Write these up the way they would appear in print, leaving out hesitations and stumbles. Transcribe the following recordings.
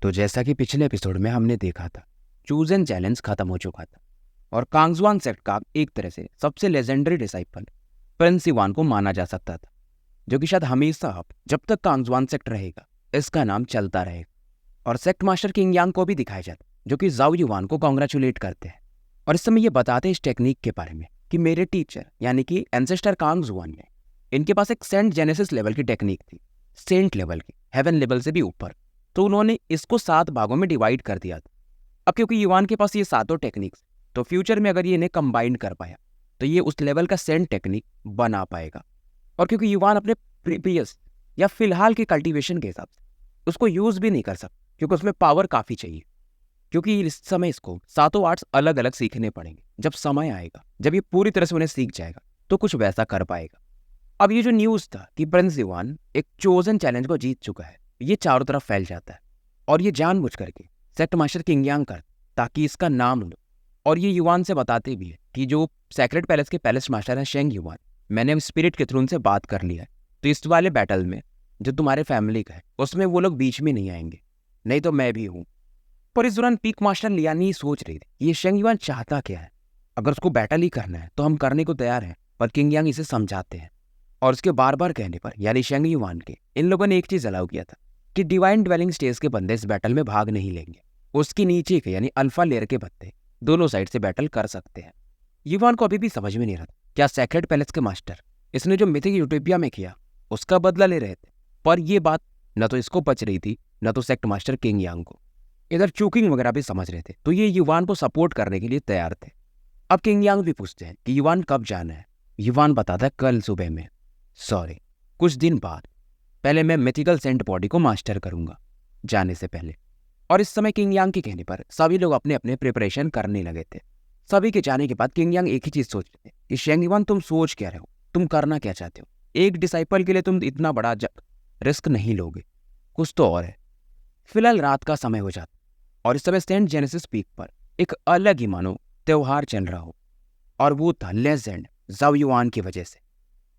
तो जैसा कि पिछले एपिसोड में हमने देखा था, चूजन चैलेंज खत्म हो चुका था और कांगजुआन सेक्ट का एक तरह से सबसे लेजेंडरी डिसाइपल प्रिंस इवान को माना जा सकता था, जो कि शायद हमेशा अब जब तक कांगजुआन सेक्ट रहेगा इसका नाम चलता रहेगा। और सेक्ट मास्टर किंग यांग को भी दिखाया जाता, जो कि जाओ युवान को कॉन्ग्रेचुलेट करते हैं और इस समय ये बताते हैं इस टेक्निक के बारे में कि मेरे टीचर यानी कि एंसेस्टर कांगजुआन ने इनके पास एक सेंट जेनेसिस लेवल की टेक्निक थी, सेंट लेवल की, हेवन लेवल से भी ऊपर। तो उन्होंने इसको 7 भागों में डिवाइड कर दिया था। अब क्योंकि युवान के पास ये सातों टेक्निक्स, तो फ्यूचर में अगर ये इन्हें कंबाइन कर पाया तो ये उस लेवल का सेंट टेक्निक बना पाएगा। और क्योंकि युवान अपने प्रीवियस या फिलहाल के कल्टीवेशन के हिसाब से उसको यूज भी नहीं कर सकता, क्योंकि उसमें पावर काफ़ी चाहिए, क्योंकि इस समय इसको सातों आर्ट्स अलग अलग सीखने पड़ेंगे। जब समय आएगा, जब ये पूरी तरह से उन्हें सीख जाएगा तो कुछ वैसा कर पाएगा। अब ये जो न्यूज़ था कि प्रिंस इवान एक चोजन चैलेंज को जीत चुका है, ये चारों तरफ फैल जाता है और ये जानबूझ करके सेक्ट मास्टर किंग यांग कर ताकि इसका नाम लो। और ये युवान से बताते भी है कि जो सेक्रेट पैलेस के पैलेस मास्टर हैं शेंग युवान, मैंने स्पिरिट के थ्रू उनसे बात कर लिया है, तो इस वाले बैटल में जो तुम्हारे फैमिली का है उसमें वो लोग बीच में नहीं आएंगे, नहीं तो मैं भी हूँ। पर इस दौरान पीक मास्टर लियानी सोच रही थी ये शेंग युवान चाहता क्या है। अगर उसको बैटल ही करना है तो हम करने को तैयार हैं, पर किंग यांग इसे समझाते हैं और उसके बार बार कहने पर यानी शेंग युवान के इन लोगों ने एक चीज अलाउ किया था कि डिवाइन ड्वेलिंग स्टेज के बंदे इस बैटल में भाग नहीं लेंगे। उसके नीचे के यानी अल्फा लेयर के बंदे दोनों साइड से बैटल कर सकते हैं। युवान को अभी भी समझ में नहीं रहा था क्या सेक्रेट पैलेस के मास्टर इसने जो मिथिक यूटोपिया में किया उसका बदला ले रहे थे। पर यह बात न तो इसको पच रही थी न तो सेक्ट मास्टर किंग यांग को। इधर चूकिंग वगैरह भी समझ रहे थे, तो ये युवान को सपोर्ट करने के लिए तैयार थे। अब किंग यांग भी पूछते हैं कि युवान कब जाना है। युवान बताता है कल सुबह में, सॉरी कुछ दिन बाद। पहले मैं मिथिकल सेंट बॉडी को मास्टर करूंगा जाने से पहले। और इस समय किंग यांग के कहने पर सभी लोग अपने अपने प्रिपरेशन करने लगे थे। सभी के जाने के बाद किंग यांग एक ही चीज सोच रहे थे कि शेंग युवान तुम सोच क्या रहे हो, तुम करना क्या चाहते हो। एक डिसाइपल के लिए तुम इतना बड़ा रिस्क नहीं लोगे, कुछ तो और है। फिलहाल रात का समय हो जाता और इस समय सेंट जेनेसिस पीक पर एक अलग ही मानो त्योहार चल रहा हो, और वो था लेजेंड जाओ युआन की वजह से।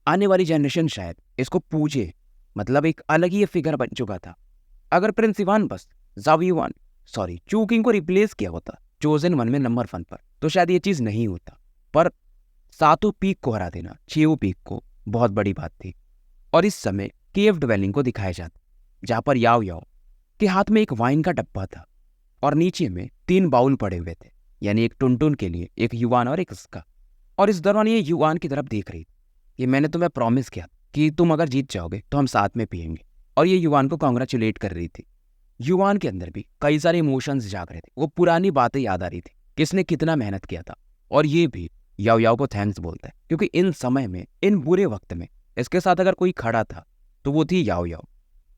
आने वाली जनरेशन शायद इसको पूजे, मतलब एक अलग ही फिगर बन चुका था। अगर प्रिंस इवान बस जाओ युआन चू किंग को रिप्लेस किया होता चोजन 1 में नंबर 1 पर, तो शायद ये चीज नहीं होता। पर सातों पीक को हरा देना, 6 पीक को, बहुत बड़ी बात थी। और इस समय केव ड्वेलिंग को दिखाया जाता जहां पर याओ याओ के हाथ में एक वाइन का डब्बा था और नीचे में 3 बाउल पड़े हुए थे, यानी एक टुनटुन के लिए, एक युवान और एक इसका। और इस दौरान ये युवान की तरफ देख रही कि मैंने तुम्हें प्रॉमिस किया कि तुम अगर जीत जाओगे तो हम साथ में पियेंगे। और ये युवान को कॉन्ग्रेचुलेट कर रही थी। युवान के अंदर भी कई सारे इमोशंस जाग रहे थे, वो पुरानी बातें याद आ रही थी कि इसने कितना मेहनत किया था। और ये भी याओ याओ को थैंक्स बोलता है, क्योंकि इन समय में, इन बुरे वक्त में इसके साथ अगर कोई खड़ा था तो वो थी याओ याओ।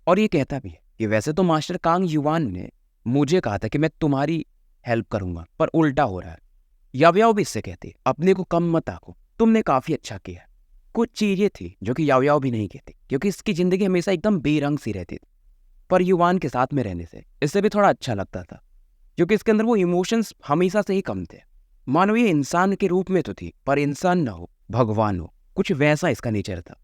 और ये कहता भी है कि वैसे तो मास्टर कांग युवान ने मुझे कहा था कि मैं तुम्हारी हेल्प करूंगा, पर उल्टा हो रहा है। याओ याओ भी इससे कहती अपने को कम मत आको, तुमने काफी अच्छा किया। कुछ चीजें थी जो कि याओ याओ भी नहीं कहती, क्योंकि इसकी जिंदगी हमेशा एकदम बेरंग सी रहती थी। पर युवान के साथ में रहने से इससे भी थोड़ा अच्छा लगता था, क्योंकि इसके अंदर वो इमोशंस हमेशा से ही कम थे। मानो ये इंसान के रूप में तो थी, पर इंसान ना हो, भगवान हो, कुछ वैसा इसका नेचर था।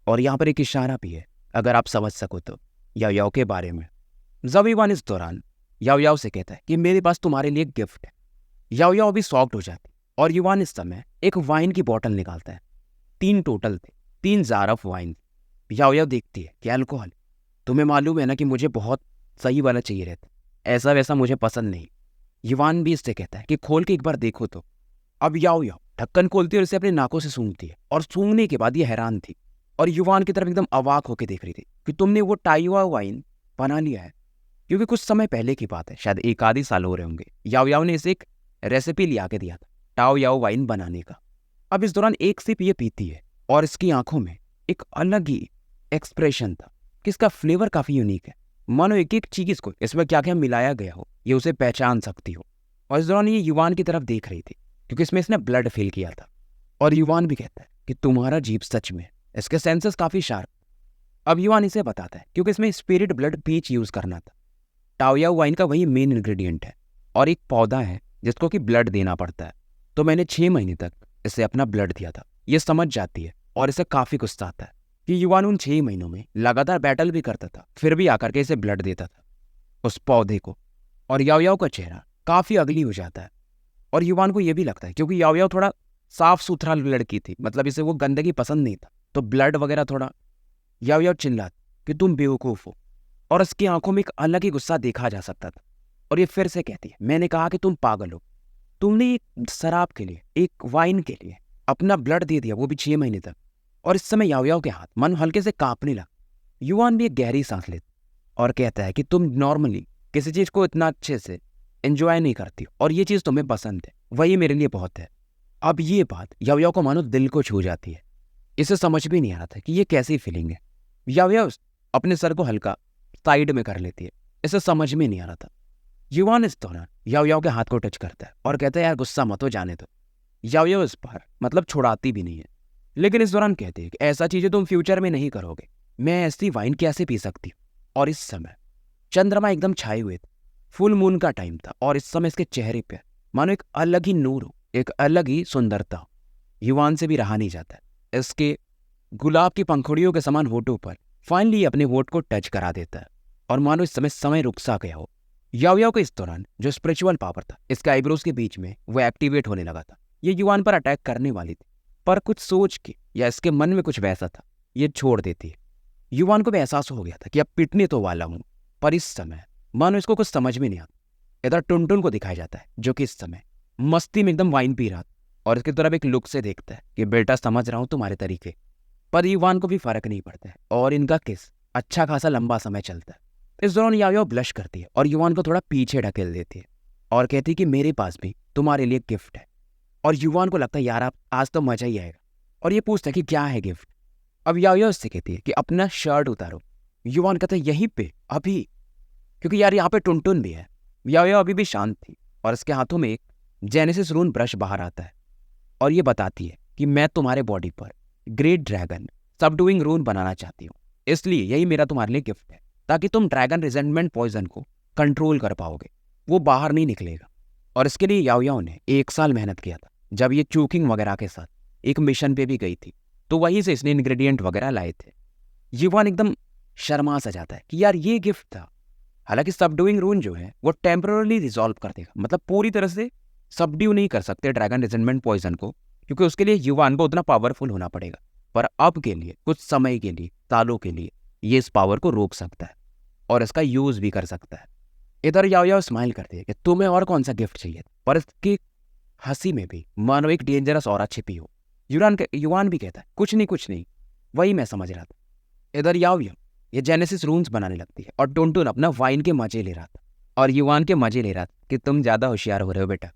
और यहाँ पर एक इशारा भी है, अगर आप समझ सको तो, याओ याओ के बारे में। जब युवान इस दौरान याओ याओ से कहता है कि मेरे पास तुम्हारे लिए गिफ्ट है। याओ याओ भी शॉक्ड हो जाती और युवान इस समय एक वाइन की बोतल निकालता है। 3 टोटल थे, 3 जार ऑफ वाइन। याओ याओ देखती है कि अल्कोहल, तुम्हें मालूम है ना कि मुझे बहुत सही वाला चाहिए रहता, ऐसा वैसा मुझे पसंद नहीं। युवान भी इससे कहता है कि खोल के एक बार देखो तो। अब याओ याओ ढक्कन खोलती है और इसे अपने नाकों से सूंघती है, और सूंघने के बाद ये हैरान थी और युवान की तरफ एकदम अवाक होकर देख रही थी कि तुमने वो टाइवा वाइन बना लिया है। क्योंकि कुछ समय पहले की बात है, शायद 1 आधे साल हो रहे होंगे, याओ याओ ने इसे एक रेसिपी लिया के दिया था टाओ याओ वाइन बनाने का। अब इस दौरान एक सिप ये पीती है और इसकी आंखों में एक अलग ही एक्सप्रेशन था कि इसका फ्लेवर काफी यूनिक है, मानो एक एक चीज को इसमें क्या क्या मिलाया गया हो ये उसे पहचान सकती हो। और इस दौरान ये युवान की तरफ देख रही थी, क्योंकि इसमें इसने ब्लड फील किया था। और युवान भी कहता है कि तुम्हारा जीभ सच में, इसके सेंसेस काफी शार्प। अब युवान इसे बताता है क्योंकि इसमें स्पिरिट ब्लड पीच यूज करना था। टाओ याओ वाइन का वही मेन इंग्रेडिएंट है और एक पौधा है जिसको कि ब्लड देना पड़ता है। तो मैंने 6 महीने तक इसे अपना ब्लड दिया था। ये समझ जाती है और इसे काफी गुस्सा आता है कि युवान उन 6 महीनों में लगातार बैटल भी करता था, फिर भी आकर के इसे ब्लड देता था। उस पौधे को, और याओ याओ का चेहरा काफी अगली हो जाता है। और युवान को यह भी लगता है क्योंकि याओ याओ थोड़ा साफ सुथरा लड़की थी, मतलब इसे वो गंदगी पसंद नहीं था, तो ब्लड वगैरह थोड़ा। याओ याओ चिल्लाती कि तुम बेवकूफ हो, और उसकी आंखों में एक अलग ही गुस्सा देखा जा सकता था। और ये फिर से कहती है, मैंने कहा कि तुम पागल हो, तुमने एक शराब के लिए, एक वाइन के लिए अपना ब्लड दे दिया, वो भी 6 महीने तक। और इस समय याओ याओ के हाथ मन हल्के से कांपने लगा। युवान भी एक गहरी सांस लेता और कहता है कि तुम नॉर्मली किसी चीज को इतना अच्छे से एंजॉय नहीं करती हो, और ये चीज तुम्हें पसंद है, वही मेरे लिए बहुत है। अब ये बात याओ याओ को मानो दिल को छू जाती है। इसे समझ भी नहीं आ रहा था कि ये कैसी फीलिंग है। याओ याओ अपने सर को हल्का साइड में कर लेती है, इसे समझ में नहीं आ रहा था। युवान इस दौरान याओ याओ के हाथ को टच करता है और कहता है, यार गुस्सा मत हो, जाने दो। याओ याओ इस बार मतलब छुड़ाती भी नहीं है, लेकिन इस दौरान कहती है कि ऐसा चीजें तुम फ्यूचर में नहीं करोगे, मैं ऐसी वाइन कैसे पी सकती हूँ। और इस समय चंद्रमा एकदम छाए हुए थे, फुल मून का टाइम था, और इस समय इसके चेहरे पर मानो एक अलग ही नूर हो, एक अलग ही सुंदरता हो। युवान से भी रहा नहीं जाता है। इसके गुलाब की पंखुड़ियों के समान होठों पर फाइनली अपने होठ को टच करा देता है, और मानो इस समय रुक सा गया हो। याओ याओ को इस दौरान जो स्पिरिचुअल पावर था इसके आईब्रोज के बीच में वो एक्टिवेट होने लगा था। ये युवान पर अटैक करने वाली थी, पर कुछ सोच के या इसके मन में कुछ वैसा था, ये छोड़ देती है। युवान को भी एहसास हो गया था कि अब पिटने तो वाला हूं, पर इस समय मानो इसको कुछ समझ में नहीं आता। इधर टुनटुन को दिखाया जाता है जो कि इस समय मस्ती में एकदम वाइन पी रहा था, और इसकी तरफ एक लुक से देखता है कि बेटा समझ रहा हूं तुम्हारे तरीके। पर युवान को भी फर्क नहीं पड़ता है, और इनका किस अच्छा खासा लंबा समय चलता है। इस दौरान याओ याओ ब्लश करती है और युवान को थोड़ा पीछे ढकेल देती है, और कहती है कि मेरे पास भी तुम्हारे लिए गिफ्ट है। और युवान को लगता है यार आप आज तो मजा ही आएगा, और ये पूछता है कि क्या है गिफ्ट। अब याओ याओ उससे कहती है कि अपना शर्ट उतारो। युवान कहता है यहीं पे अभी, क्योंकि यार यहाँ पे टुनटुन भी है। याओ याओ अभी भी शांत थी, और इसके हाथों में एक जेनेसिस रून ब्रश बाहर आता है, और ये बताती है कि मैं तुम्हारे बॉडी पर ग्रेट ड्रैगन सबडूइंग रून बनाना चाहती हूँ, इसलिए यही मेरा तुम्हारे लिए गिफ्ट है, ताकि तुम ड्रैगन रिजेंटमेंट पॉइजन को कंट्रोल कर पाओगे, वो बाहर नहीं निकलेगा। और इसके लिए याओ याओ ने 1 साल मेहनत किया था, जब ये चूकिंग वगैरह के साथ एक मिशन पे भी गई थी, तो वहीं से इसने इंग्रेडिएंट वगैरह लाए थे। युवान एकदम शर्मा सा जाता है कि यार ये गिफ्ट था। हालांकि सबडूइंग रून जो है वो टेम्पररी रिजॉल्व कर देगा, मतलब पूरी तरह से सबड्यू नहीं कर सकते ड्रैगन रिजेंटमेंट पॉइजन को, क्योंकि उसके लिए युवान को उतना पावरफुल होना पड़ेगा। पर अब के लिए, कुछ समय के लिए, सालों के लिए, ये इस पावर को रोक सकता है और इसका यूज भी कर सकता है। इधर याओ याओ स्माइल करती है कि तुम्हें और कौन सा गिफ्ट चाहिए, पर इसकी हंसी में भी मानो एक डेंजरस ऑरा छिपी हो। युवान भी कहता है कुछ नहीं, वही मैं समझ रहा था। इधर याओ याओ ये जेनेसिस रून्स बनाने लगती है, और टुनटुन अपना वाइन के मजे ले रहा था, और युवान के मजे ले रहा था कि तुम ज्यादा होशियार हो रहे हो बेटा।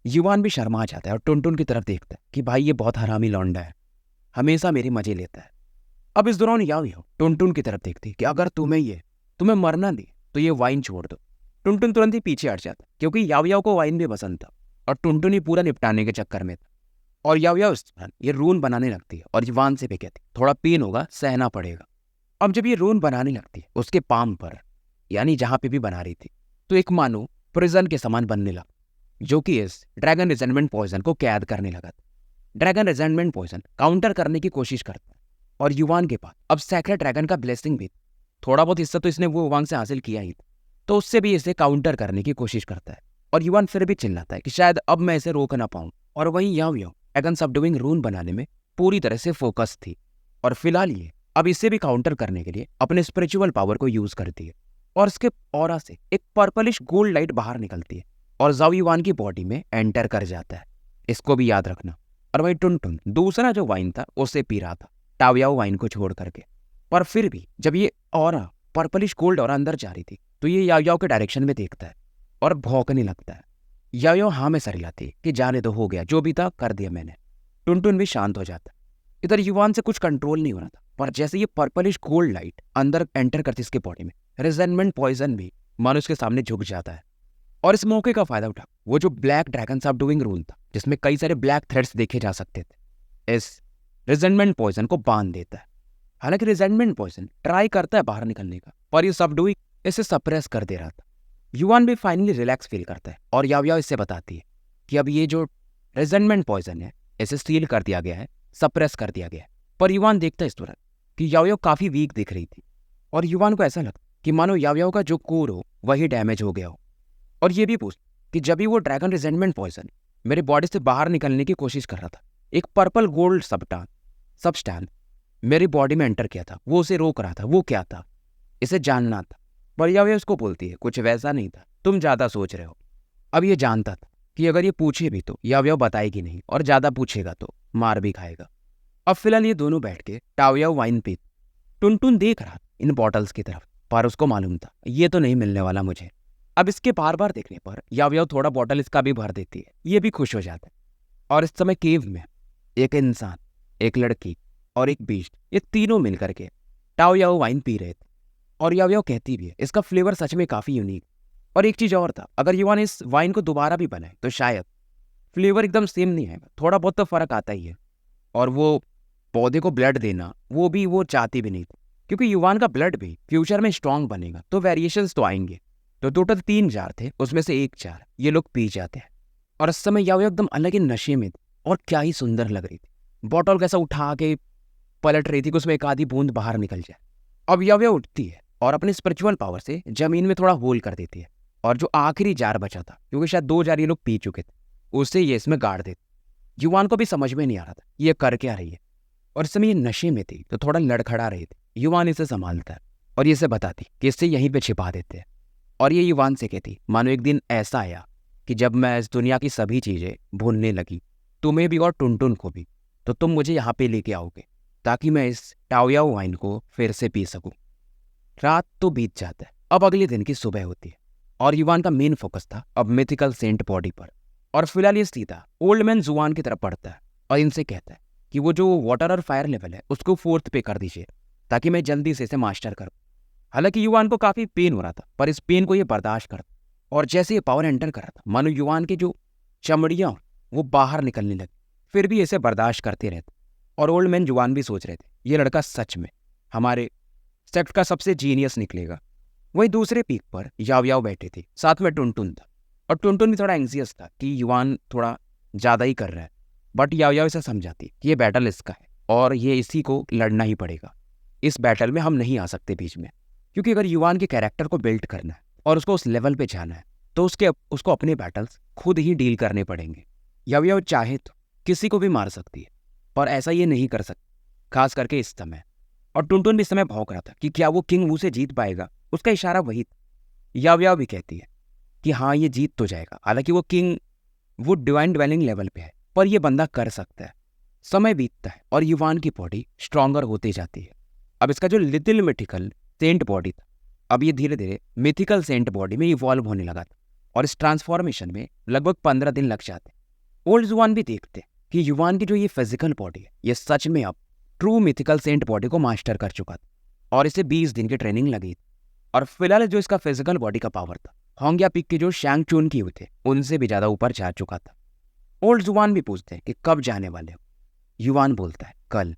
युवान भी शर्मा जाता है और टुनटुन की तरफ देखता है कि भाई ये बहुत हरामी लौंडा है, हमेशा मेरे मजे लेता है। अब इस दौरान याओ याओ टुनटुन की तरफ देखती है कि अगर तुम्हें मरना दे तो ये वाइन छोड़ दो। टुनटुन तुरंत ही पीछे हट जाता, क्योंकि याओ याओ को वाइन भी पसंद था, और टुनटुन ही पूरा निपटाने के चक्कर में था। और याओ याओ ये रून बनाने लगती है, और युवान से भी कहती थोड़ा पेन होगा, सहना पड़ेगा। अब जब ये रून बनाने लगती है उसके पाम पर, यानी जहां पे भी बना रही थी, तो एक मानो प्रिजन के समान बनने लगा, जो कि इस ड्रैगन रिजेंटमेंट पॉइजन को कैद करने लगा था। ड्रैगन रिजेंटमेंट पॉइजन काउंटर करने की कोशिश करता है, और युवान के पास अब सैक्रेड ड्रैगन का ब्लेसिंग भी, थोड़ा बहुत हिस्सा तो इसने वो वांग से हासिल किया ही था, तो उससे भी इसे काउंटर करने की कोशिश करता है। और युवान फिर भी चिल्लाता है कि शायद अब मैं इसे रोक ना पाऊं। और वहीं याओ याओ ड्रैगन सबडूइंग रून बनाने में पूरी तरह से फोकस थी, और फिलहाल ये अब इसे भी काउंटर करने के लिए अपने स्पिरिचुअल पावर को यूज करती है, और इसके ऑरा से एक पर्पलिश गोल्ड लाइट बाहर निकलती है और जाओ युवान की बॉडी में एंटर कर जाता है। इसको भी याद रखना। और वही टुनटुन दूसरा जो वाइन था उसे पी रहा था, टाओयाओ वाइन को छोड़ करके। पर फिर भी जब ये ऑरा पर्पलिश गोल्ड ऑरा अंदर जा रही थी, तो ये याओ याओ के डायरेक्शन में देखता है और भौंकने लगता है। याओ याओ हाँ में सर हिलाती है कि जाने तो, हो गया, जो भी था कर दिया मैंने। टुनटुन भी शांत हो जाता है। इधर युवान से कुछ कंट्रोल नहीं हो रहा था, पर जैसे ये पर्पलिश गोल्ड लाइट अंदर एंटर करती इसके बॉडी में, रिजेंटमेंट पॉइजन भी मानो उसके सामने झुक जाता है। और इस मौके का फायदा उठा वो जो ब्लैक ड्रैगन सबडूइंग रून था, जिसमें कई सारे ब्लैक थ्रेड्स देखे जा सकते थे, इस रिजेंटमेंट पॉइजन को बांध देता है। हालांकि रिजेंटमेंट पॉइजन ट्राई करता है बाहर निकलने का, पर ये सबडूइंग इसे सप्रेस कर दे रहा था। युवान भी फाइनली रिलैक्स फील करता है, और याओ याओ इससे बताती है कि अब ये जो रिजेंटमेंट पॉइजन है इसे सील कर दिया गया है, सप्रेस कर दिया गया है। पर युवान देखता है इस दौरान कि याओ याओ काफी वीक दिख रही थी, और युवान को ऐसा लगता कि मानो याओ याओ का जो कोर हो वही डैमेज हो गया हो। और ये भी पूछ कि जब भी वो ड्रैगन रिजेंटमेंट पॉइजन मेरे बॉडी से बाहर निकलने की कोशिश कर रहा था, एक पर्पल गोल्ड सबस्टांस मेरी बॉडी में एंटर किया था, वो उसे रोक रहा था। वो क्या था, इसे जानना था। पर यावे उसको बोलती है कुछ वैसा नहीं था, तुम ज्यादा सोच रहे हो। अब ये जानता था कि अगर ये पूछे भी तो यावे बताएगी नहीं, और ज्यादा पूछेगा तो मार भी खाएगा। अब फिलहाल ये दोनों बैठ के टाओयाओ वाइन पी। टुनटुन देख रहा इन बॉटल्स की तरफ, पर उसको मालूम था ये तो नहीं मिलने वाला मुझे। अब इसके बार बार देखने पर याओ थोड़ा बॉटल इसका भी भर देती है, ये भी खुश हो जाता है। और इस समय केव में एक इंसान, एक लड़की और एक बीस्ट, ये तीनों मिलकर के टाओयाओ वाइन पी रहे थे। और याओ कहती भी है इसका फ्लेवर सच में काफी यूनिक। और एक चीज और था, अगर युवान इस वाइन को दोबारा भी बनाए तो शायद फ्लेवर एकदम सेम नहीं आएगा, थोड़ा बहुत तो फर्क आता ही है। और वो पौधे को ब्लड देना वो भी वो चाहती भी नहीं थी, क्योंकि युवान का ब्लड भी फ्यूचर में स्ट्रांग बनेगा, तो वेरिएशंस तो आएंगे। तो टोटल 3 जार थे, उसमें से 1 जार ये लोग पी जाते हैं। और इस समय याओ एकदम अलग ही नशे में थी, और क्या ही सुंदर लग रही थी। बॉटल कैसा उठा के पलट रही थी कि उसमें एक आधी बूंद बाहर निकल जाए। अब याओ उठती है और अपने स्पिरिचुअल पावर से जमीन में थोड़ा होल कर देती है, और जो आखिरी जार बचा था, क्योंकि शायद 2 जार ये लोग पी चुके थे, उसे ये इसमें गाड़ देती। युवान को भी समझ में नहीं आ रहा था ये कर क्या रही है, और इस समय ये नशे में थी तो थोड़ा लड़खड़ा रही थी। युवान इसे संभालता है और ये इसे बताती कि इससे यहीं पे छिपा देते हैं। और ये युवान से कहती, मानो एक दिन ऐसा आया कि जब मैं इस दुनिया की सभी चीजें भूलने लगी, तुम्हें भी और टुनटुन को भी, तो तुम मुझे यहाँ पे लेके आओगे ताकि मैं इस टाओयाओ वाइन को फिर से पी सकूं। रात तो बीत जाता है, अब अगले दिन की सुबह होती है, और युवान का मेन फोकस था अब मिथिकल सेंट बॉडी पर। और फिलहाल ये सीधा ओल्ड मैन जुआन की तरफ बढ़ता है और इनसे कहता है कि वो जो वाटर और फायर लेवल है उसको 4th पे कर दीजिए, ताकि मैं जल्दी से इसे मास्टर करूं। हालांकि युवान को काफी पेन हो रहा था, पर इस पेन को ये बर्दाश्त करता। और जैसे ये पावर एंटर कर रहा था, मानो युवान की जो चमड़ियां वो बाहर निकलने लगी, फिर भी इसे बर्दाश्त करते रहते। और ओल्ड मैन जुआन भी सोच रहे थे ये लड़का सच में हमारे सेक्ट का सबसे जीनियस निकलेगा। वहीं दूसरे पीक पर याओ बैठे थे, साथ में टुनटुन था। और टुनटुन भी थोड़ा एंग्जियस था कि युवान थोड़ा ज्यादा ही कर रहा है, बट याओ इसे समझाती कि ये बैटल इसका है और ये इसी को लड़ना ही पड़ेगा। इस बैटल में हम नहीं आ सकते बीच में, क्योंकि अगर युवान के कैरेक्टर को बिल्ड करना है और उसको उस लेवल पे जाना है, तो उसको अपने बैटल्स खुद ही डील करने पड़ेंगे। याओ चाहे तो किसी को भी मार सकती है, पर ऐसा ये नहीं कर सकती, खास करके इस समय। और टुनटुन भी इस समय भौंक रहा था कि क्या वो किंग वू से जीत पाएगा, उसका इशारा वही था। याओ भी कहती है कि हाँ ये जीत तो जाएगा, हालांकि वो किंग वो डिवाइन ड्वेलिंग लेवल पे है, पर ये बंदा कर सकता है। समय बीतता है और युवान की बॉडी स्ट्रांगर होती जाती है। अब इसका जो लिटिल मिथिकल सेंट बॉडी था, अब ये धीरे धीरे मिथिकल सेंट बॉडी में इवॉल्व होने लगा था, और इस ट्रांसफॉर्मेशन में लगभग 15 दिन लग जाते। ओल्ड जुआन भी देखते कि युवान की जो ये फिजिकल बॉडी है, ये सच में अब ट्रू मिथिकल सेंट बॉडी को मास्टर कर चुका था, और इसे 20 दिन की ट्रेनिंग लगी थी। और फिलहाल जो इसका फिजिकल बॉडी का पावर था, होंगिया पीक के जो शैंग चून की थे उनसे भी ज्यादा ऊपर जा चुका था। ओल्ड जुआन भी पूछते हैं कि कब जाने वाले हो। युवान बोलता है कल।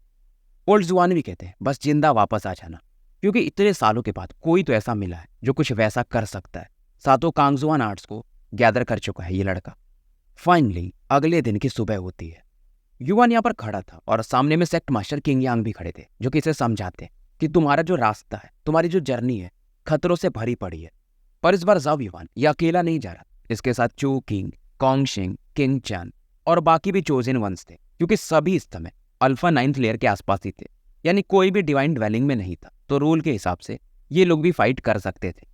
ओल्ड जुआन भी कहते हैं बस जिंदा वापस आ जाना, क्योंकि इतने सालों के बाद कोई तो ऐसा मिला है जो कुछ वैसा कर सकता है। सातों कांगजुआन आर्ट्स को गैदर कर चुका है ये लड़का। फाइनली अगले दिन की सुबह होती है। युवान यहाँ पर खड़ा था और सामने में सेक्ट मास्टर किंग यांग भी खड़े थे, जो कि इसे समझाते हैं कि तुम्हारा जो रास्ता है, तुम्हारी जो जर्नी है, खतरों से भरी पड़ी है। पर इस बार जाओ युवान ये अकेला नहीं जा रहा, इसके साथ चू किंग, कॉन्गशिंग, किंग चान और बाकी भी चोजन वंस थे, क्योंकि सभी इस समय अल्फा 9th लेयर के आसपास ही थे। यानी कोई भी डिवाइन ड्वेलिंग में नहीं था, तो रूल के हिसाब से ये लोग भी फाइट कर सकते थे।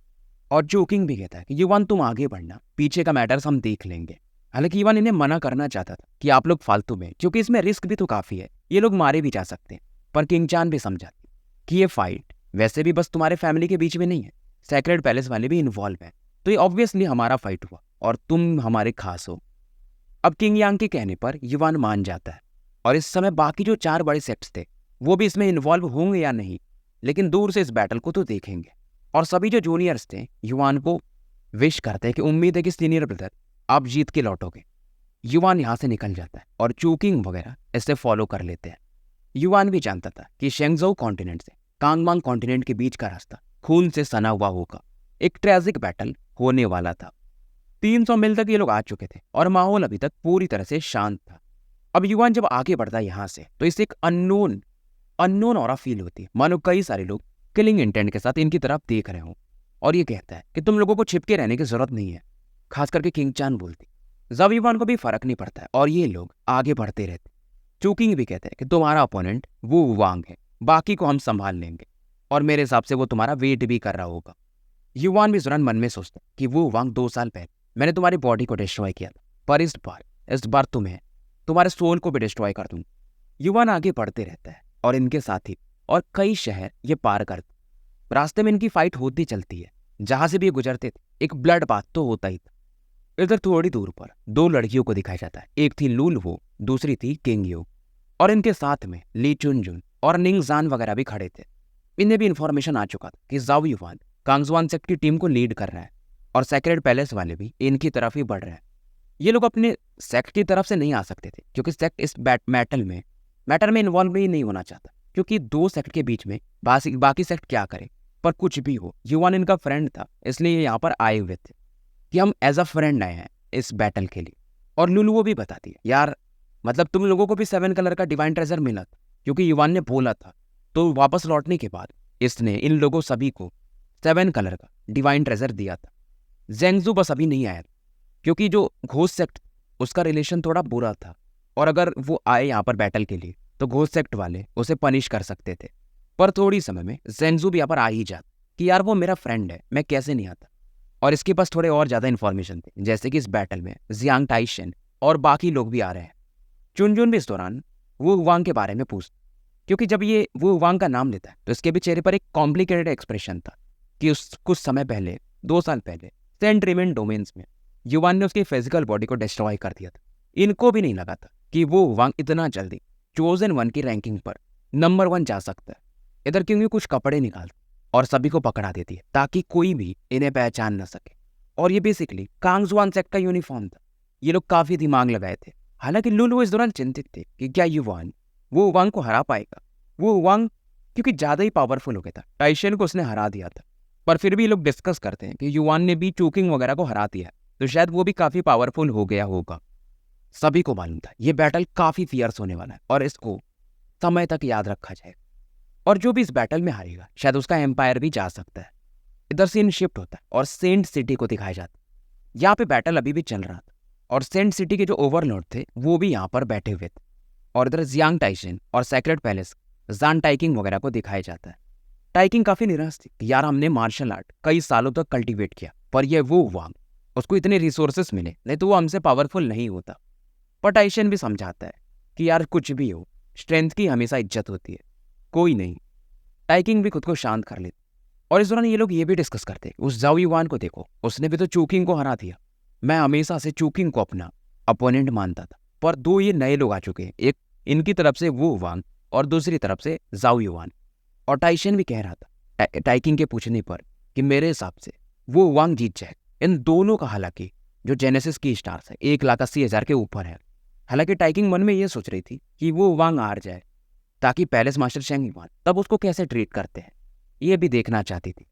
और चू किंग भी कहता है कि युवान तुम आगे बढ़ना, पीछे का मैटर्स हम देख लेंगे। हालांकि युवान इन्हें मना करना चाहता था कि आप लोग फालतू में, क्योंकि इसमें रिस्क भी तो काफी है, ये लोग मारे भी जा सकते हैं। पर किंग चान भी समझाती कि ये फाइट वैसे भी बस तुम्हारे फैमिली के बीच में नहीं है, सेक्रेड पैलेस वाले भी इन्वॉल्व हैं, तो ये ऑब्वियसली हमारा फाइट हुआ और तुम हमारे खास हो। अब किंग यांग के कहने पर युवान मान जाता है, और इस समय बाकी जो 4 बड़े सेक्ट्स थे वो भी इसमें इन्वॉल्व होंगे या नहीं, लेकिन दूर से इस बैटल को तो देखेंगे। और सभी जो जूनियर्स थे युवान को विश करते हैं कि उम्मीद है कि सीनियर ब्रदर आप जीत के लौटोगे। युवान यहाँ से निकल जाता है और चूकिंग वगैरह इसे फॉलो कर लेते हैं। युवान भी जानता था कि शेंगजोउ कॉन्टिनेंट से कांगमांग कॉन्टिनेंट के बीच का रास्ता खून से सना हुआ होगा, एक ट्रेजिक बैटल होने वाला था। 300 मील तक ये लोग आ चुके थे और माहौल अभी तक पूरी तरह से शांत था। अब युवान जब आगे बढ़ता है यहाँ से, तो इसे एक अननोन ऑरा फील होती है, मानो कई सारे लोग किलिंग इंटेंट के साथ इनकी तरफ देख रहे हों। और ये कहता है कि तुम लोगों को छिपके रहने की जरूरत नहीं है। खास करके किंग चान बोलती। जाओ युवान को भी फर्क नहीं पड़ता है और ये लोग आगे बढ़ते रहते। चूकिंग भी कहते हैं कि तुम्हारा अपोनेंट वो वांग है, बाकी को हम संभाल लेंगे और मेरे हिसाब से वो तुम्हारा वेट भी कर रहा होगा। युवान भी इस दौरान मन में सोचता है कि वो वांग 2 साल पहले मैंने तुम्हारी बॉडी को डिस्ट्रॉय किया था, पर इस बार तुम्हें तुम्हारे सोल को भी डिस्ट्रॉय कर दूंगा। युवान आगे बढ़ते रहता है और इनके साथी और कई शहर ये पार करते। रास्ते में इनकी फाइट होती चलती है। जहां से भी ये गुजरते थे एक ब्लड बाथ तो होता ही था। इधर थोड़ी दूर पर 2 लड़कियों को दिखाया जाता है। एक थी लूल वो, दूसरी थी किंग यू और इनके साथ में ली चुनजुन और निंग जान वगैरह भी खड़े थे। इन्हें भी इन्फॉर्मेशन आ चुका था कि जाओ युवान कांगजुआन सेक्ट की टीम को लीड कर रहा है और सेक्रेड पैलेस वाले भी इनकी तरफ ही बढ़ रहे हैं। ये लोग अपने सेक्ट की तरफ से नहीं आ सकते थे क्योंकि सेक्ट इस मैटर में इन्वॉल्व ही नहीं होना चाहता, क्योंकि 2 सेक्ट के बीच में बाकी सेक्ट क्या करे। पर कुछ भी हो, युवान इनका फ्रेंड था, इसलिए यहाँ पर आए हुए थे कि हम एज अ फ्रेंड आए हैं इस बैटल के लिए। और लुलुओ भी बताती है, यार मतलब तुम लोगों को भी 7 कलर का डिवाइन ट्रेजर मिला था, क्योंकि युवान ने बोला था। तो वापस लौटने के बाद इसने इन लोगों सभी को 7 कलर का डिवाइन ट्रेजर दिया था। जेंगजू बस अभी नहीं आया था, क्योंकि जो घोस्ट सेक्ट उसका रिलेशन थोड़ा बुरा था और अगर वो आए यहाँ पर बैटल के लिए तो घोस्ट सेक्ट वाले उसे पनिश कर सकते थे। पर थोड़ी समय में जेंगजू भी यहाँ पर आ ही जाता कि यार वो मेरा फ्रेंड है, मैं कैसे नहीं आता। और इसके पास थोड़े और ज्यादा इन्फॉर्मेशन थे, जैसे कि इस बैटल में जियांग टाइशन और बाकी लोग भी आ रहे हैं। चुनजुन भी इस दौरान वो वांग के बारे में पूछता, क्योंकि जब ये वो वांग का नाम लेता है तो इसके भी चेहरे पर एक कॉम्प्लिकेटेड एक्सप्रेशन था कि उस कुछ समय पहले 2 साल पहले सेंट रिमेन डोमेन्स में युवान ने उसकी फिजिकल बॉडी को डिस्ट्रॉय कर दिया था। इनको भी नहीं लगा था कि वो वांग इतना जल्दी चोजन 1 की रैंकिंग पर नंबर 1 जा सकता है। इधर क्योंकि कुछ कपड़े निकालती और सभी को पकड़ा देती है ताकि कोई भी इन्हें पहचान न सके। और ये बेसिकली कांगजुआन सेक्ट का यूनिफॉर्म था। ये लोग काफी दिमाग लगाए थे। हालांकि लुलु इस दौरान चिंतित थे कि क्या युवान वो वांग को हरा पाएगा। वो वांग क्योंकि ज्यादा ही पावरफुल हो गया था, टाइशन को उसने हरा दिया था। पर फिर भी ये लोग डिस्कस करते हैं कि युवान ने भी चूकिंग वगैरह को हरा दिया, तो शायद वो भी काफी पावरफुल हो गया होगा। सभी को मालूम था ये बैटल काफी फियर्स होने वाला है और इसको समय तक याद रखा जाएगा। और जो भी इस बैटल में हारेगा शायद उसका एम्पायर भी जा सकता है। इधर सीन शिफ्ट होता है और सेंट सिटी को दिखाया जाता है। यहाँ पे बैटल अभी भी चल रहा था और सेंट सिटी के जो ओवरलॉर्ड थे वो भी यहाँ पर बैठे हुए थे। और इधर जियांग टाइशन और सेक्रेड पैलेस जान टाइकिंग वगैरह को दिखाया जाता है। टाइकिंग काफी निराश थी कि यार हमने मार्शल आर्ट कई सालों तक कल्टीवेट किया, पर ये वो वांग उसको इतने रिसोर्सेस मिले, नहीं तो वो हमसे पावरफुल नहीं होता। पर टाइशन भी समझाता है कि यार कुछ भी हो, स्ट्रेंथ की हमेशा इज्जत होती है, कोई नहीं। टाइकिंग भी खुद को शांत कर लेती। और इस दौरान ये लोग ये भी डिस्कस करते, उस जाओ युवान को देखो, उसने भी तो चूकिंग को हरा दिया। मैं हमेशा से चूकिंग को अपना अपोनेंट मानता था, पर 2 ये नए लोग आ चुके हैं, एक इनकी तरफ से वो वांग और दूसरी तरफ से जाओ युवान। और टाइशन भी कह रहा था टाइकिंग के पूछने पर कि मेरे हिसाब से वो वांग जीत जाए। इन दोनों का हालांकि जो जेनेसिस की स्टार्स है 1,80,000 के ऊपर है। हालांकि टाइकिंग मन में ये सोच रही थी कि वो वांग हार जाए ताकि पैलेस मास्टर शेंग युवान तब उसको कैसे ट्रीट करते हैं ये भी देखना चाहती थी।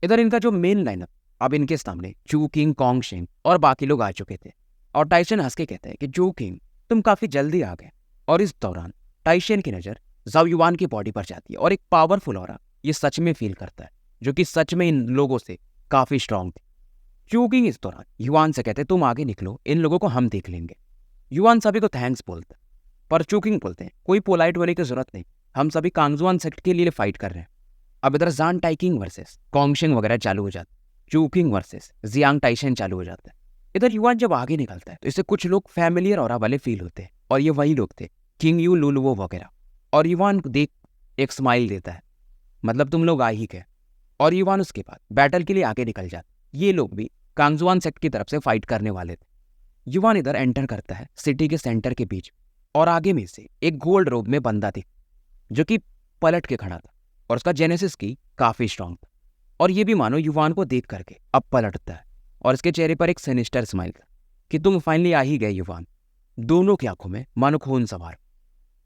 इधर इनका जो मेन लाइनअप अब इनके सामने चू किंग, कॉन्ग शेंग और बाकी लोग आ चुके थे। और टाइशन हंस के कहते हैं कि चू किंग तुम काफी जल्दी आ गए। और इस दौरान टाइशन की नजर जाओ युवान की बॉडी पर जाती है और एक पावरफुल ऑरा ये सच में फील करता है, जो कि सच में इन लोगों से काफी स्ट्रांग थी। चू किंग इस दौरान युवान से कहते तुम आगे निकलो, इन लोगों को हम देख लेंगे। युवान सभी को थैंक्स बोलता है, पर चू किंग बोलते हैं कोई पोलाइट होने की जरूरत नहीं, हम सभी कांगजुआन सेक्ट के लिए फाइट कर रहे हैं। अब इधर जान टाइकिंग वर्सेस कॉन्गशिंग वगैरह चालू हो जाता है, चूकिंग वर्सेस जियांग टाइशन चालू हो जाता है। इधर युवान जब आगे निकलता है तो इससे कुछ लोग फैमिलियर ऑरा वाले फील होते हैं और ये वही लोग थे किंग यू, लुलुओ वगैरह। और युवान को देख एक स्माइल देता है, मतलब तुम लोग आ ही गए। और युवान उसके बाद बैटल के लिए आगे निकल जाता। ये लोग भी कांगजुआन सेक्ट की तरफ से फाइट करने वाले थे। युवान इधर एंटर करता है सिटी के सेंटर के बीच और आगे में से एक गोल्ड रोब में बंदा थी जो कि पलट के खड़ा था और उसका जेनेसिस की काफी स्ट्रांग था। और ये भी मानो युवान को देख करके अब पलटता है और इसके चेहरे पर एक सिनिस्टर स्माइल था कि तुम फाइनली आ ही गए युवान। दोनों की आंखों में मानो खून सवार।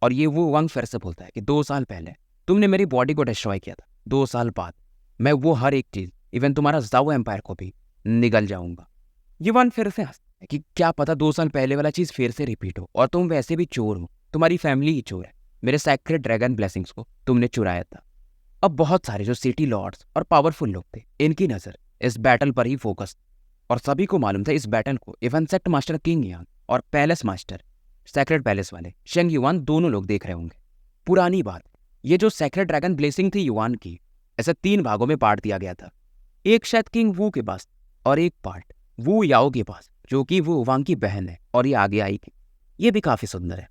और ये वो वांग फिर से बोलता है कि 2 साल पहले तुमने मेरी बॉडी को डिस्ट्रॉय किया था, 2 साल बाद मैं वो हर एक चीज इवन तुम्हारा जाओ एम्पायर को भी निगल जाऊंगा। युवान फिर से हंसता है कि क्या पता 2 साल पहले वाला चीज फिर से रिपीट हो, और तुम वैसे भी चोर हो, तुम्हारी फैमिली ही चोर है, मेरे सैक्रेड ड्रैगन ब्लेसिंग्स को तुमने चुराया था। अब बहुत सारे जो सिटी लॉर्ड्स और पावरफुल लोग थे इनकी नजर इस बैटल पर ही फोकस। और सभी को मालूम था इस बैटल को इवेंसेक्ट मास्टर किंग यांग और पैलेस मास्टर सेक्रेट पैलेस वाले शेंग युआन दोनों लोग देख रहे होंगे। पुरानी बात, ये जो सेक्रेट ड्रैगन ब्लेसिंग थी युआन की, ऐसे 3 भागों में बांट दिया गया था। एक शायद किंग वू के पास और एक पार्ट वू याओ के पास, जो कि वो वांग की बहन है और ये आगे आई थी। ये भी काफी सुंदर है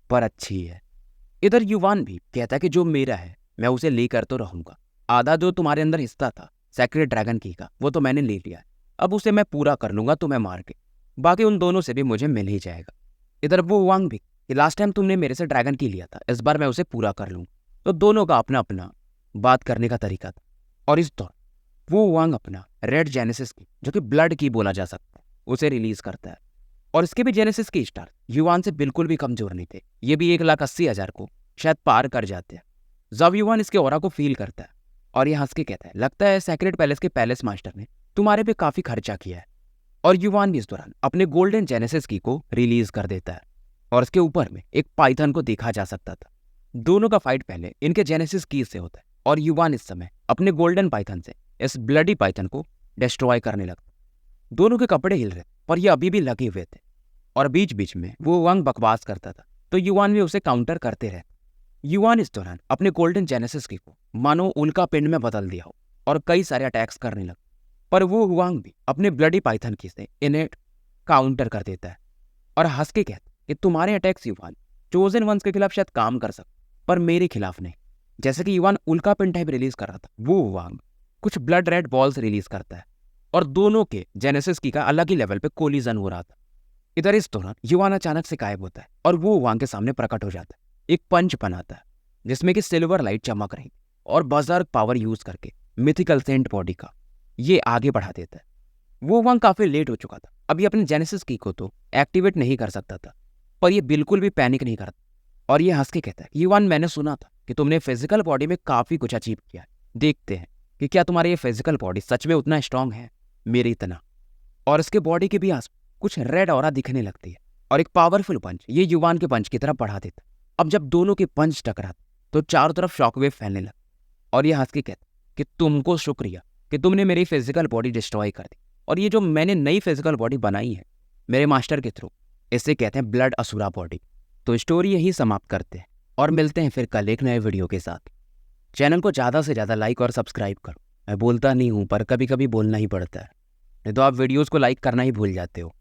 पर अच्छी है। इधर युवान भी कहता है कि जो मेरा है मैं उसे लेकर तो रहूंगा। आधा जो तुम्हारे अंदर हिस्सा था सेक्रेट ड्रैगन की का, वो तो मैंने ले लिया है, अब उसे मैं पूरा कर लूंगा तुम्हें मार के, बाकी उन दोनों से भी मुझे मिल ही जाएगा। इधर वो वांग भी कि लास्ट टाइम तुमने मेरे से ड्रैगन की लिया था, इस बार मैं उसे पूरा कर लूंगा। तो दोनों का अपना अपना बात करने का तरीका था। और इस दौरान वो वांग अपना रेड जेनेसिस की, जो कि ब्लड की बोला जा सकता है, उसे रिलीज करता है। और इसके भी जेनेसिस के स्टार युवान से बिल्कुल भी कमजोर नहीं थे। ये भी 1,80,000 को शायद पार कर जाते हैं। जब युवान इसके ऑरा को फील करता है और ये हंस के कहता है, लगता है सेक्रेट पैलेस के पैलेस मास्टर ने तुम्हारे पे काफी खर्चा किया है। और युवान भी इस दौरान अपने गोल्डन जेनेसिस की को रिलीज कर देता है और इसके ऊपर में एक पाइथन को देखा जा सकता था। दोनों का फाइट पहले इनके जेनेसिस की से होता है और युवान इस समय अपने गोल्डन पाइथन से इस ब्लडी पाइथन को डिस्ट्रॉय करने लगता। दोनों के कपड़े हिल रहे पर ये अभी भी लगे हुए थे और बीच बीच में वो वांग बकवास करता था, तो युवान भी उसे काउंटर करते रहे। युवान इस दौरान अपने गोल्डन जेनेसिस की को मानो उल्का पिंड में बदल दिया हो और कई सारे अटैक्स करने लगा। पर वो वांग भी अपने ब्लडी पाइथन की से इन्हें काउंटर कर देता है और हंस के कहता है कि तुम्हारे अटैक्स युवान चोजन वंस के खिलाफ शायद काम कर सकते, पर मेरे खिलाफ नहीं। जैसे कि युवान उल्का पिंड टाइप रिलीज कर रहा था, वो वांग कुछ ब्लड रेड बॉल्स रिलीज करता है और दोनों के जेनेसिस की का अलग ही लेवल पे कोलिजन हो रहा था। इधर इस दौरान युवान अचानक से गायब होता है और वो वांग के सामने प्रकट हो जाता है। एक पंच बनाता है जिसमें कि सिल्वर लाइट चमक रही और बजर्ग पावर यूज करके मिथिकल सेंट बॉडी का ये आगे बढ़ा देता है। वो वांग काफी लेट हो चुका था, अभी अपने जेनेसिस की को तो एक्टिवेट नहीं कर सकता था, पर ये बिल्कुल भी पैनिक नहीं करता और ये हंस के कहता है, युवान मैंने सुना था कि तुमने फिजिकल बॉडी में काफी कुछ अचीव किया है, देखते हैं कि क्या तुम्हारी ये फिजिकल बॉडी सच में उतना स्ट्रांग है मेरी इतना। और इसके बॉडी के भी आस कुछ रेड ऑरा दिखने लगती है और एक पावरफुल पंच ये युवान के पंच की तरफ बढ़ा देता। अब जब दोनों के पंच टकराते तो चारों तरफ शॉकवेव फैलने लगा और ये हंस के कहता कि तुमको शुक्रिया कि तुमने मेरी फिजिकल बॉडी डिस्ट्रॉय कर दी, और ये जो मैंने नई फिजिकल बॉडी बनाई है मेरे मास्टर के थ्रू, इसे कहते हैं ब्लड असुरा बॉडी। तो स्टोरी यही समाप्त करते हैं और मिलते हैं फिर कल एक नए वीडियो के साथ। चैनल को ज़्यादा से ज़्यादा लाइक और सब्सक्राइब करो। मैं बोलता नहीं हूँ पर कभी कभी बोलना ही पड़ता है, नहीं तो आप वीडियोज़ को लाइक करना ही भूल जाते हो।